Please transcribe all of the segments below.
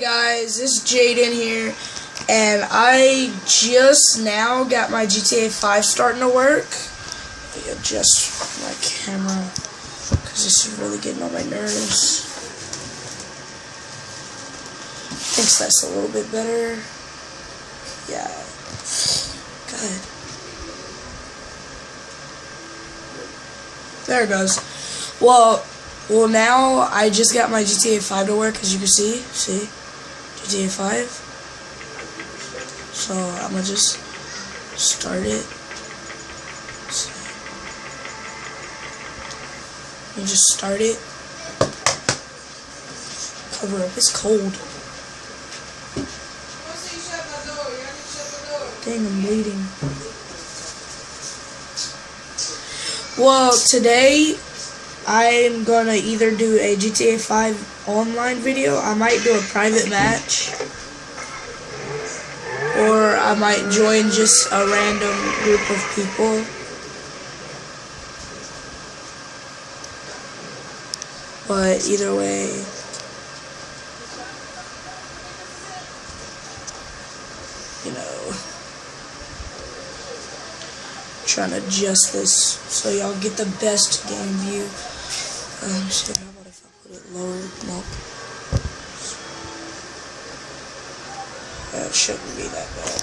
guys, this is Jaden here, and I just now got my GTA 5 starting to work. Let me adjust my camera, because this is really getting on my nerves. Thinks that's a little bit better. Yeah. Good. There it goes. Well, now I just got my GTA 5 to work, as you can see. See? GTA 5. So, I'm gonna just start it. Let me just start it. Cover up. It's cold. Dang, I'm bleeding. Well, today I'm gonna either do a GTA 5 online video, I might do a private match, or I might join just a random group of people. But either way, you know, trying to adjust this so y'all get the best game view. Shit, how about if I put it lower? Nope. That shouldn't be that bad.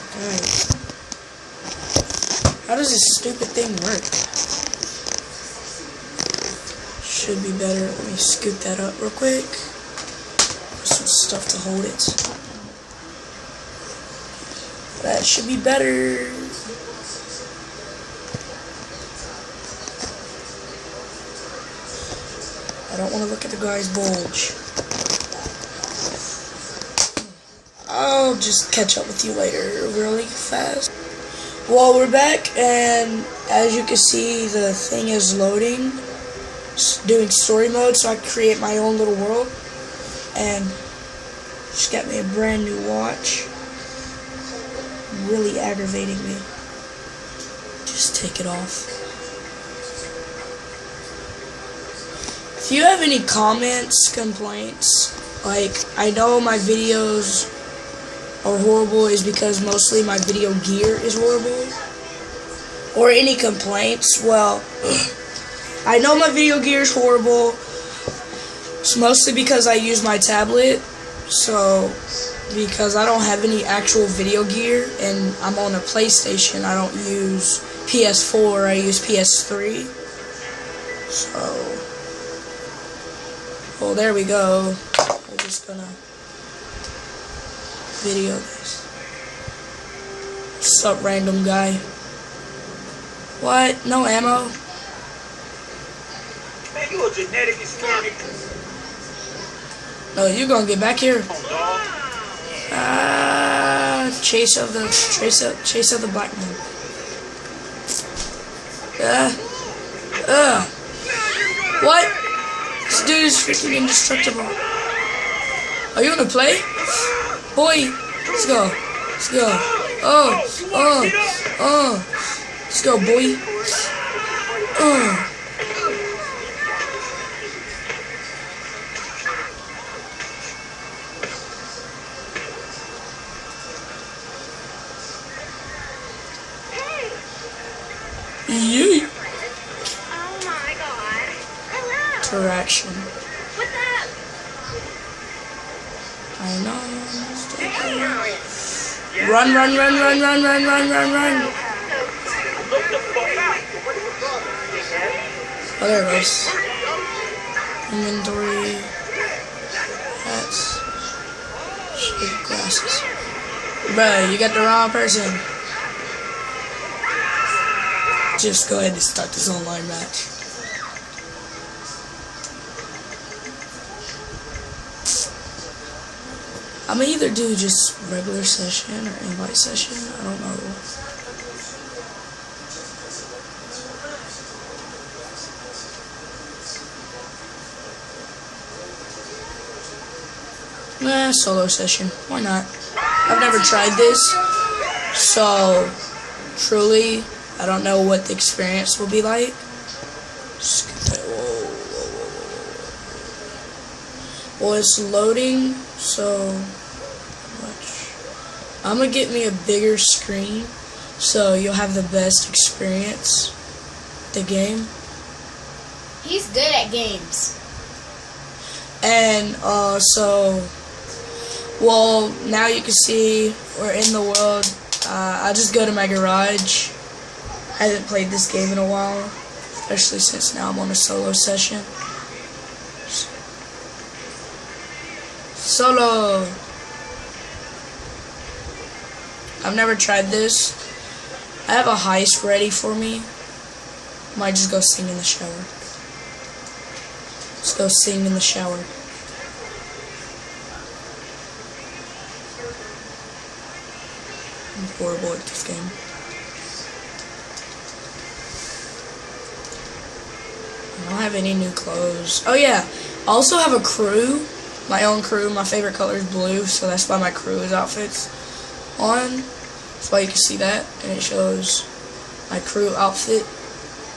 Okay. How does this stupid thing work? Should be better. Let me scoot that up real quick. Put some stuff to hold it. That should be better. I don't want to look at the guy's bulge. I'll just catch up with you later really fast. Well, we're back, and as you can see, the thing is loading. It's doing story mode, so I can create my own little world. And just got me a brand new watch. Really aggravating me. Just take it off. If you have any comments, complaints, like, I know my videos are horrible is because mostly my video gear is horrible, or any complaints, well, I know my video gear is horrible. It's mostly because I use my tablet, so because I don't have any actual video gear, and I'm on a PlayStation, I don't use PS4, I use PS3, so, well, there we go. We're just gonna video this. What's up, random guy? What? No ammo? Man, you a genetic Hispanic. No, you're gonna get back here. Chase of the black man. What? This dude is freaking indestructible. Are you gonna play? Boy, let's go. Let's go. Let's go, boy. Yeet. Oh my god. Hello. Interaction. What's up? I know. Run. Oh, there it goes. Inventory. Hats. Shade glasses. Bruh, you got the wrong person. Just go ahead and start this online match. I'm gonna either do just regular session or invite session. I don't know. Solo session. Why not? I've never tried this, so truly, I don't know what the experience will be like. Just get that. Whoa. Well, it's loading, so I'm gonna get me a bigger screen so you'll have the best experience. The game. He's good at games. And well, now you can see we're in the world. I just go to my garage. I haven't played this game in a while, especially since now I'm on a solo session. Solo. I've never tried this. I have a heist ready for me. Might just go sing in the shower. Let's go sing in the shower. I'm horrible at this game. I don't have any new clothes. Oh yeah, I also have a crew. My own crew. My favorite color is blue, so that's why my crew's outfit's on. That's why you can see that, and it shows my crew outfit.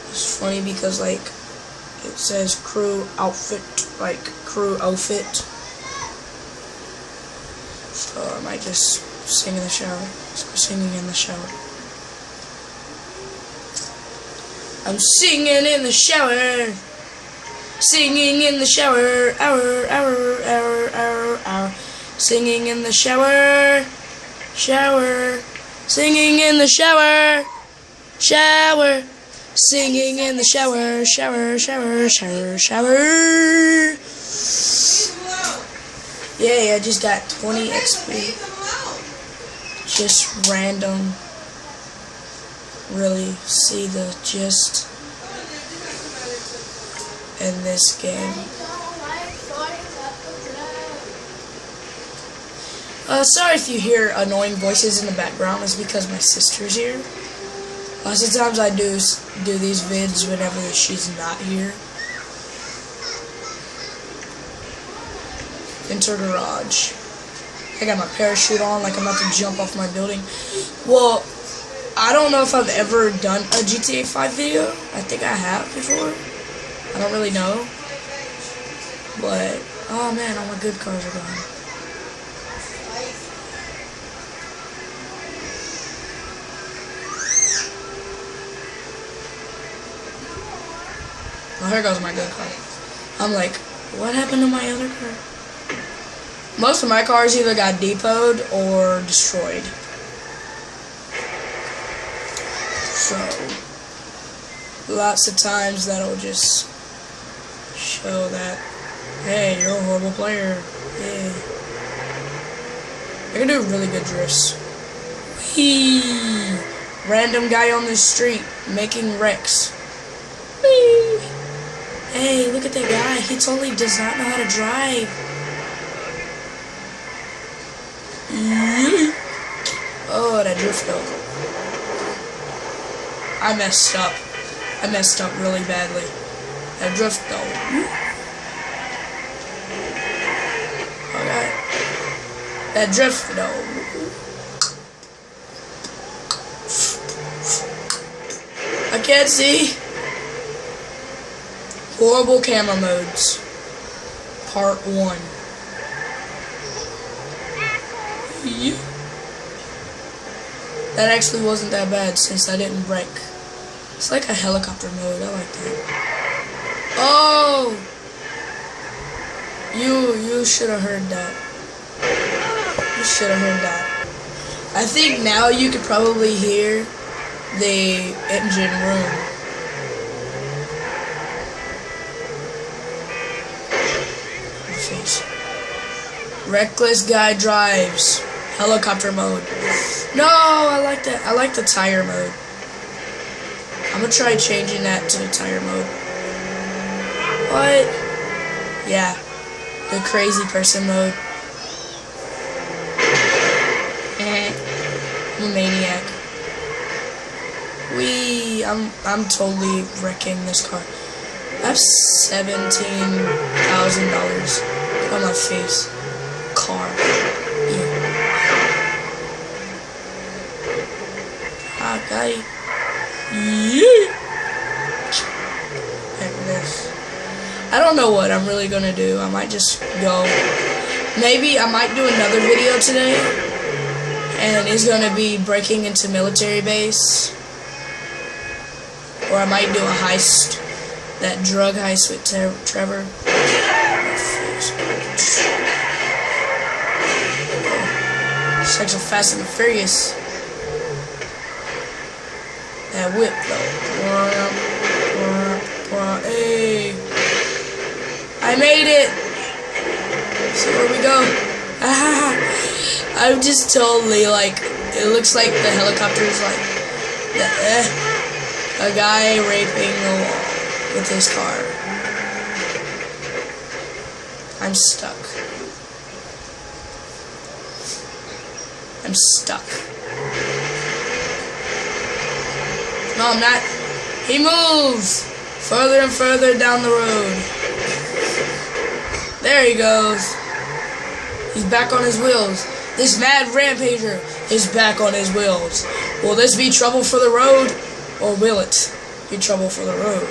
It's funny because like it says crew outfit, like crew outfit. So I might just sing in the shower. Let's go singing in the shower. I'm singing in the shower. Singing in the shower. Hour, hour, hour, hour, hour. Singing in the shower. Shower. Singing in the shower. Shower. Singing in the shower. Shower, shower, shower, shower. Yay, I just got 20 XP. Just random. Really see the gist in this game. Sorry if you hear annoying voices in the background. It's because my sister's here. Lots of times I do these vids whenever she's not here. Enter garage. I got my parachute on like I'm about to jump off my building. Well, I don't know if I've ever done a GTA 5 video. I think I have before. I don't really know. But, oh man, all my good cars are gone. Oh, here goes my good car. I'm like, what happened to my other car? Most of my cars either got depoted or destroyed. So, lots of times that'll just show that, hey, you're a horrible player. Yeah. I can do really good drifts. Whee! Random guy on the street making wrecks. Whee! Hey, look at that guy. He totally does not know how to drive. Oh, that drift though. I messed up. I messed up really badly. That drift though. Okay. That drift though. I can't see. Horrible camera modes. Part 1. Yeah. That actually wasn't that bad since I didn't wreck. It's like a helicopter mode. I like that. Oh! You should have heard that. You should have heard that. I think now you could probably hear the engine room. My face. Reckless guy drives. Helicopter mode. No, I like that. I like the tire mode. I'm gonna try changing that to the tire mode. What? Yeah. The crazy person mode. I'm a maniac. I'm totally wrecking this car. I have $17,000 on my face. Car. Ah, got it. Yeah. Heck this. I I don't know what I'm really gonna do. I might just go. Maybe I might do another video today, and it's gonna be breaking into military base, or I might do a heist, that drug heist with Trevor. It's like so Fast and the Furious. That whip though. Hey, I made it. So where we go? I'm just totally like, it looks like the helicopter is like a guy raping a wall with his car. I'm stuck. I'm stuck. No, I'm not. He moves further and further down the road. There he goes. He's back on his wheels. This mad rampager is back on his wheels. Will this be trouble for the road, or will it be trouble for the road?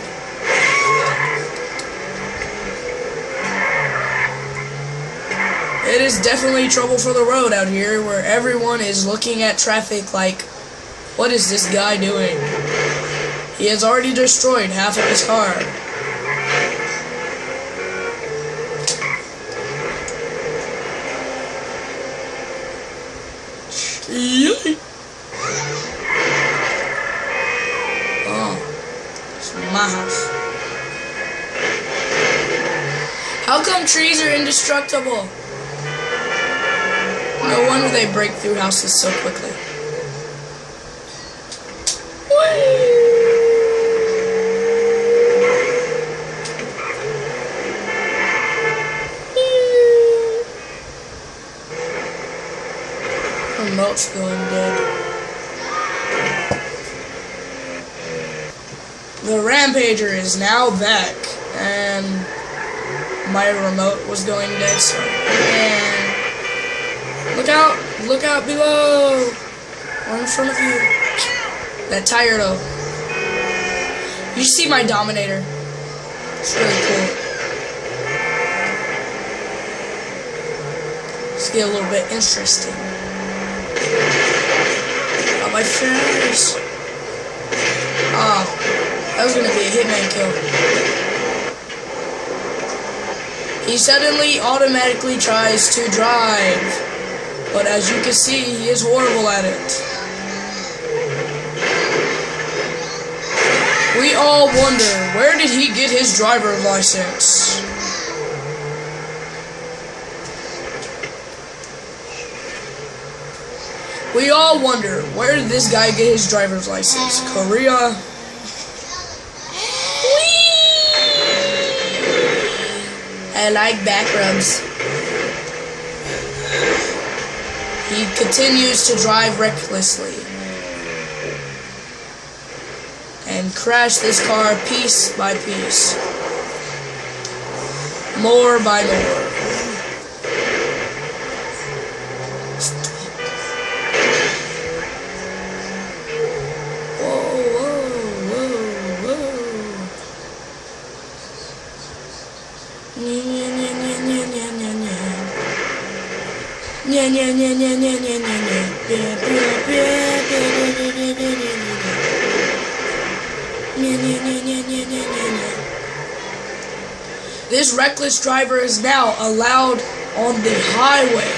It is definitely trouble for the road out here, where everyone is looking at traffic like, what is this guy doing? He has already destroyed half of his car. Oh, it's my house. How come trees are indestructible? No wonder they break through houses so quickly. Remote's going dead. The Rampager is now back, and my remote was going dead, so, and look out below, or in front of you. That tire though. You see my Dominator. It's really cool. Let's get a little bit interesting. Oh, my face. Oh, that was gonna be a hitman kill. He suddenly automatically tries to drive, but as you can see, he is horrible at it. We all wonder, where did he get his driver's license? We all wonder, where did this guy get his driver's license? Korea? I like back rubs. He continues to drive recklessly and crash this car piece by piece, more by more. This reckless driver is now allowed on the highway.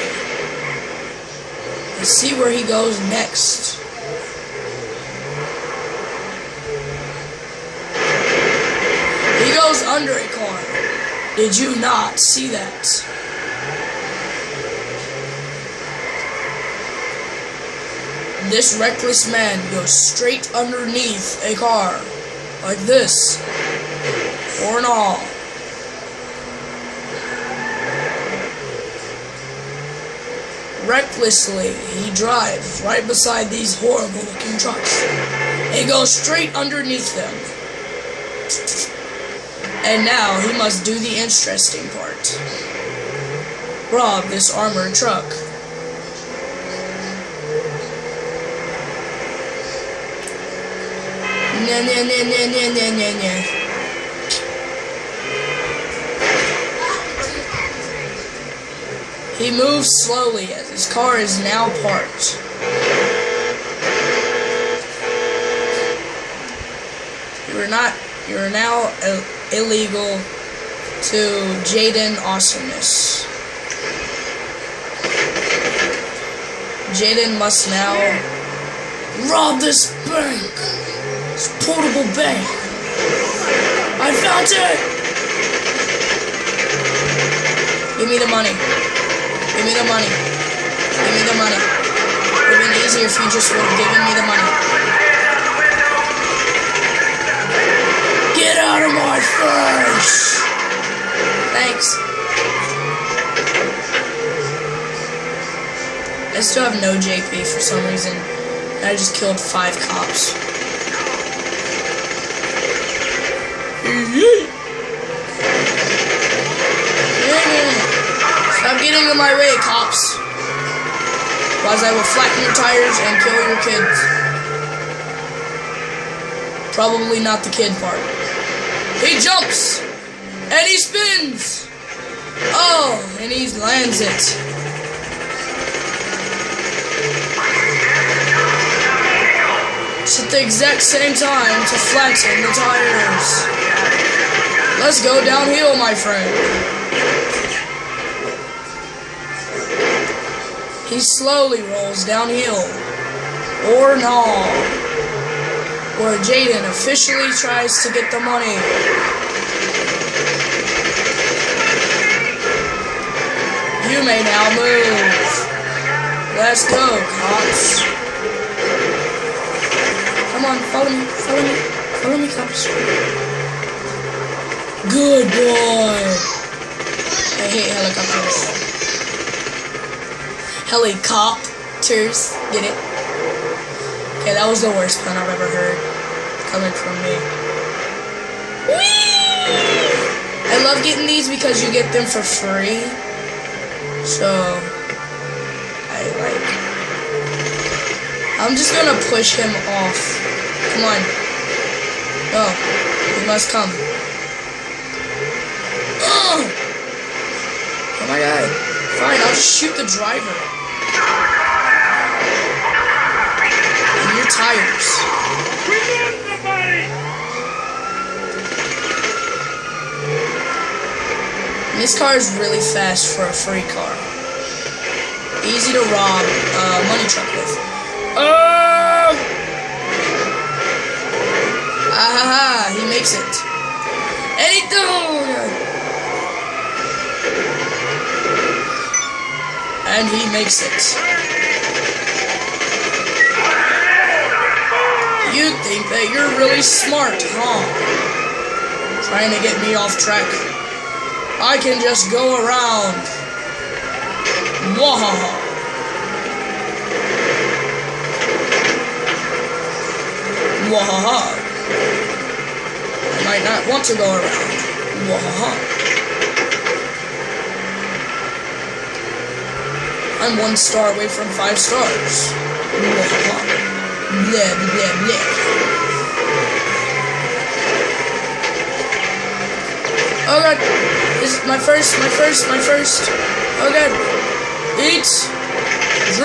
Let's see where he goes next. He goes under a car. Did you not see that? This reckless man goes straight underneath a car, like this, or an all. Recklessly, he drives right beside these horrible looking trucks. He goes straight underneath them. And now he must do the interesting part. Rob this armored truck. He moves slowly as his car is now parked. You are now illegal to Jaden Awesomeness. Jaden must now rob this bank. This portable bank. I found it! Give me the money. Give me the money. Give me the money. It would have been easier if you just would have given me the money. Get out of my face! Thanks. I still have no JP for some reason. I just killed 5 cops. Stop getting in my way, cops. Otherwise I will flatten your tires and kill your kids. Probably not the kid part. He jumps! And he spins! Oh, and he lands it. It's at the exact same time to flatten the tires. Let's go downhill, my friend. He slowly rolls downhill. Or not. Where Jaden officially tries to get the money. You may now move. Let's go, cops. Come on, follow me, follow me. Follow me, cops. Good boy. I hate helicopters. Helicopters. Get it? Okay, that was the worst pun I've ever heard. Coming from me. Whee! I love getting these because you get them for free. So, I'm just gonna push him off. Come on. No. He must come. Oh my god. Fine, I'll just shoot the driver. And your tires. And this car is really fast for a free car. Easy to rob a money truck with. Ah, he makes it. And he And he makes it. You think that you're really smart, huh? Trying to get me off track. I can just go around. Wahaha. Wahaha. I might not want to go around. Wahaha. I'm 1 star away from 5 stars. Wahaha. Blah, blah, blah. Oh god. This is my first. Oh god. Eat. Drink.